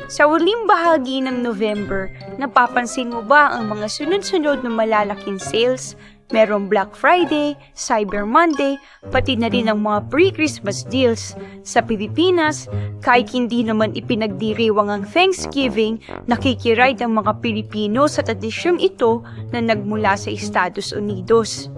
Sa huling bahagi ng November, napapansin mo ba ang mga sunod-sunod na malalaking sales? Merong Black Friday, Cyber Monday, pati na rin ang mga pre-Christmas deals. Sa Pilipinas, kahit hindi naman ipinagdiriwang ang Thanksgiving, nakikiride ang mga Pilipino sa tradisyong ito na nagmula sa Estados Unidos.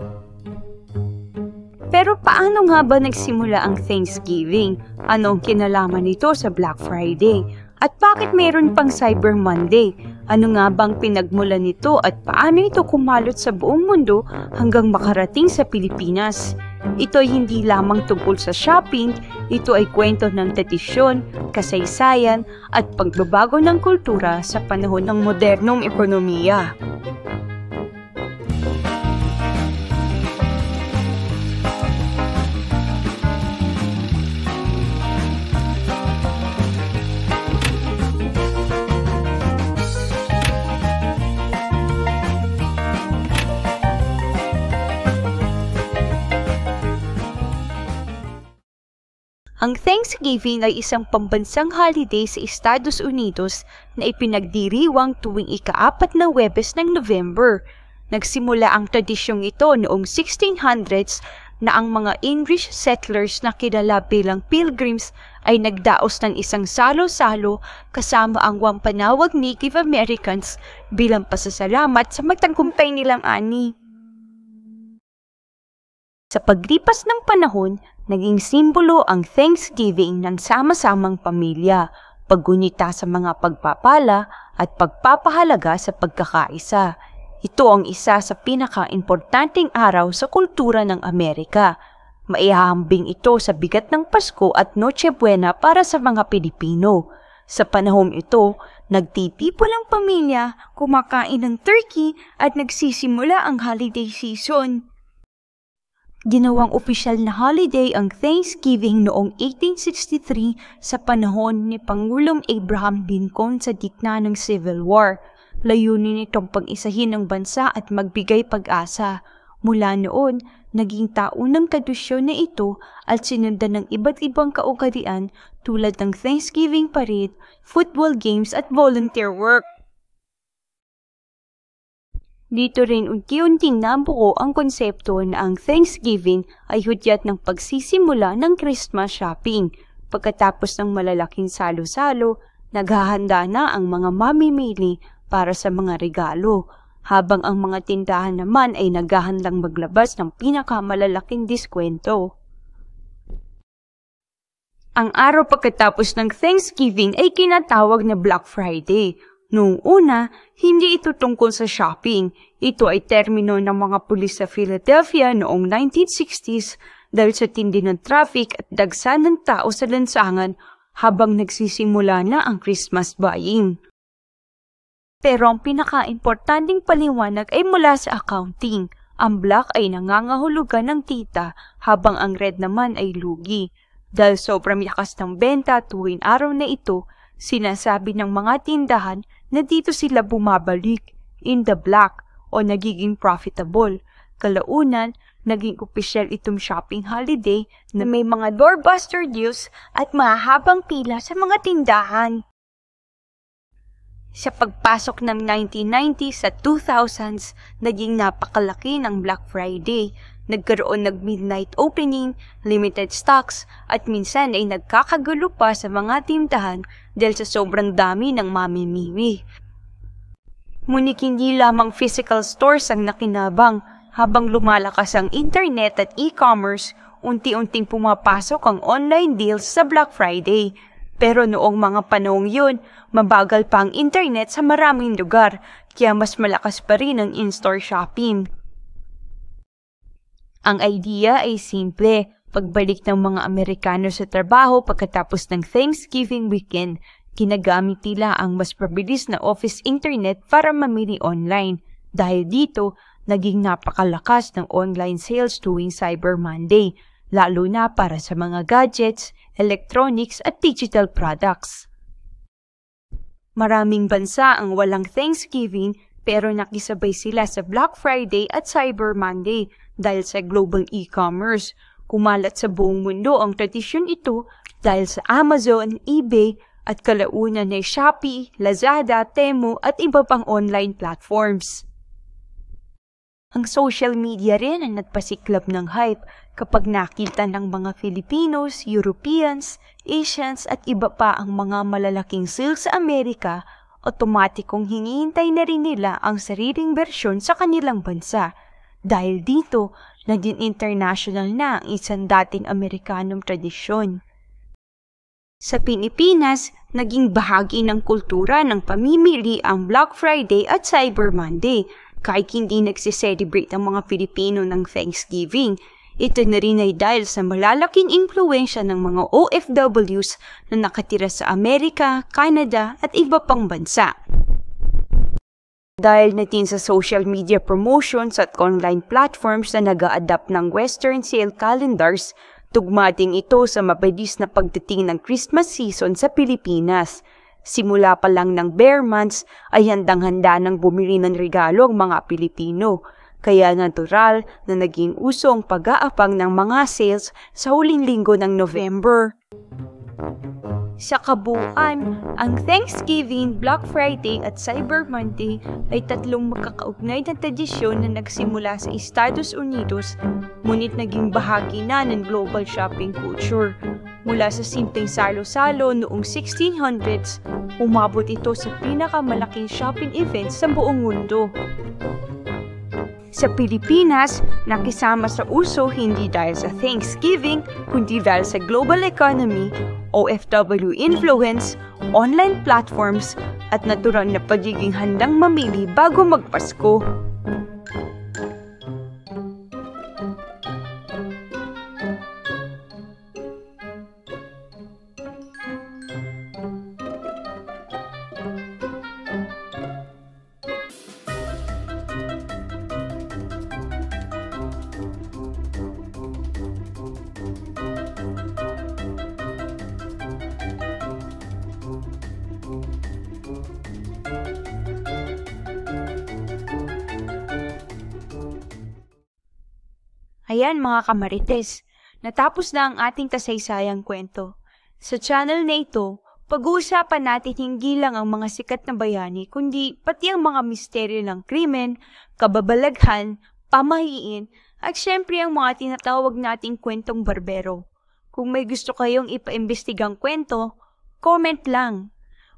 Pero paano nga ba nagsimula ang Thanksgiving? Anong kinalaman nito sa Black Friday? At bakit mayroon pang Cyber Monday? Ano nga bang pinagmulan nito at paano ito kumalot sa buong mundo hanggang makarating sa Pilipinas? Ito ay hindi lamang tungkol sa shopping, ito ay kwento ng tradisyon, kasaysayan at pagbabago ng kultura sa panahon ng modernong ekonomiya. Ang Thanksgiving ay isang pambansang holiday sa Estados Unidos na ipinagdiriwang tuwing ika-4 na Huwebes ng November. Nagsimula ang tradisyong ito noong 1600s na ang mga English settlers na kilala bilang Pilgrims ay nagdaos ng isang salo-salo kasama ang Wampanoag Native Americans bilang pasasalamat sa magtagumpay nilang ani. Sa paglipas ng panahon, naging simbolo ang Thanksgiving ng sama-samang pamilya, paggunita sa mga pagpapala at pagpapahalaga sa pagkakaisa. Ito ang isa sa pinaka-importanteng araw sa kultura ng Amerika. Maihahambing ito sa bigat ng Pasko at Noche Buena para sa mga Pilipino. Sa panahon ito, nagtitipon ang pamilya, kumakain ng turkey at nagsisimula ang holiday season. Ginawang opisyal na holiday ang Thanksgiving noong 1863 sa panahon ni Pangulong Abraham Lincoln sa gitna ng Civil War. Layunin nitong pag-isahin ng bansa at magbigay pag-asa. Mula noon, naging taunang tradisyon na ito at sinundan ng iba't ibang kaugalian tulad ng Thanksgiving parade, football games at volunteer work. Dito rin unti-unting nabuo ang konsepto na ang Thanksgiving ay hudyat ng pagsisimula ng Christmas shopping. Pagkatapos ng malalaking salo-salo, naghahanda na ang mga mamimili para sa mga regalo, habang ang mga tindahan naman ay naghahandang maglabas ng pinakamalalaking diskwento. Ang araw pagkatapos ng Thanksgiving ay kinatawag na Black Friday. Noong una, hindi ito tungkol sa shopping. Ito ay termino ng mga pulis sa Philadelphia noong 1960s dahil sa tindi ng traffic at dagsa ng tao sa lansangan habang nagsisimula na ang Christmas buying. Pero ang pinaka-importanting paliwanag ay mula sa accounting. Ang black ay nangangahulugan ng tita habang ang red naman ay lugi. Dahil sobrang lakas ng benta tuwing araw na ito, sinasabi ng mga tindahan na dito sila bumabalik, in the black, o nagiging profitable. Kalaunan, naging opisyal itong shopping holiday na may mga doorbuster deals at mahabang pila sa mga tindahan. Sa pagpasok ng 1990s at 2000s, naging napakalaki ng Black Friday. Nagkaroon ng midnight opening, limited stocks, at minsan ay nagkakagulo pa sa mga tindahan dahil sa sobrang dami ng mamimili. Ngunit hindi lamang physical stores ang nakinabang. Habang lumalakas ang internet at e-commerce, unti-unting pumapasok ang online deals sa Black Friday. Pero noong mga panahong yun, mabagal pa ang internet sa maraming lugar, kaya mas malakas pa rin ang in-store shopping. Ang idea ay simple, pagbalik ng mga Amerikano sa trabaho pagkatapos ng Thanksgiving weekend, ginagamit nila ang mas mabilis na office internet para mamili online. Dahil dito, naging napakalakas ng online sales tuwing Cyber Monday, lalo na para sa mga gadgets, electronics at digital products. Maraming bansa ang walang Thanksgiving pero nakisabay sila sa Black Friday at Cyber Monday dahil sa global e-commerce. Kumalat sa buong mundo ang tradisyon ito dahil sa Amazon, eBay at kalaunan ay Shopee, Lazada, Temu at iba pang online platforms. Ang social media rin ang nagpasiklab ng hype kapag nakita ng mga Filipinos, Europeans, Asians at iba pa ang mga malalaking sales sa Amerika, otomatikong hinihintay na rin nila ang sariling bersyon sa kanilang bansa. Dahil dito, naging international na ang isang dating Amerikanong tradisyon. Sa Pilipinas, naging bahagi ng kultura ng pamimili ang Black Friday at Cyber Monday. Kahit hindi nagsiselebrate ang mga Pilipino ng Thanksgiving, ito na rin ay dahil sa malalaking impluwensya ng mga OFWs na nakatira sa Amerika, Canada at iba pang bansa. Dahil na din sa social media promotions at online platforms na nag-a-adapt ng Western sale calendars, tugma din ito sa mabilis na pagdating ng Christmas season sa Pilipinas. Simula pa lang ng bare months ay handang-handa ng bumili ng regalo ang mga Pilipino. Kaya natural na naging uso ang pag-aabang ng mga sales sa huling linggo ng November. Sa kabuuan, ang Thanksgiving, Black Friday at Cyber Monday ay tatlong magkakaugnay na tradisyon na nagsimula sa Estados Unidos, ngunit naging bahagi na ng global shopping culture. Mula sa simpleng salo-salo noong 1600s, umabot ito sa pinakamalaking shopping events sa buong mundo. Sa Pilipinas, nakisama sa uso hindi dahil sa Thanksgiving, kundi dahil sa global economy, OFW influence, online platforms, at natural na pagiging handang mamili bago magpasko. Ayan mga kamarites, natapos na ang ating kasaysayang kwento. Sa channel na ito, pag-uusapan natin hindi lang ang mga sikat na bayani, kundi pati ang mga misteryo ng krimen, kababalaghan, pamahiin, at syempre ang mga tinatawag nating kwentong barbero. Kung may gusto kayong ipaimbestigang kwento, comment lang.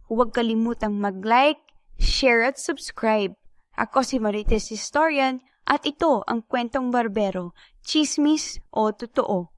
Huwag kalimutang mag-like, share at subscribe. Ako si Marites Historian at ito ang Kwentong Barbero, Chismis o Totoo.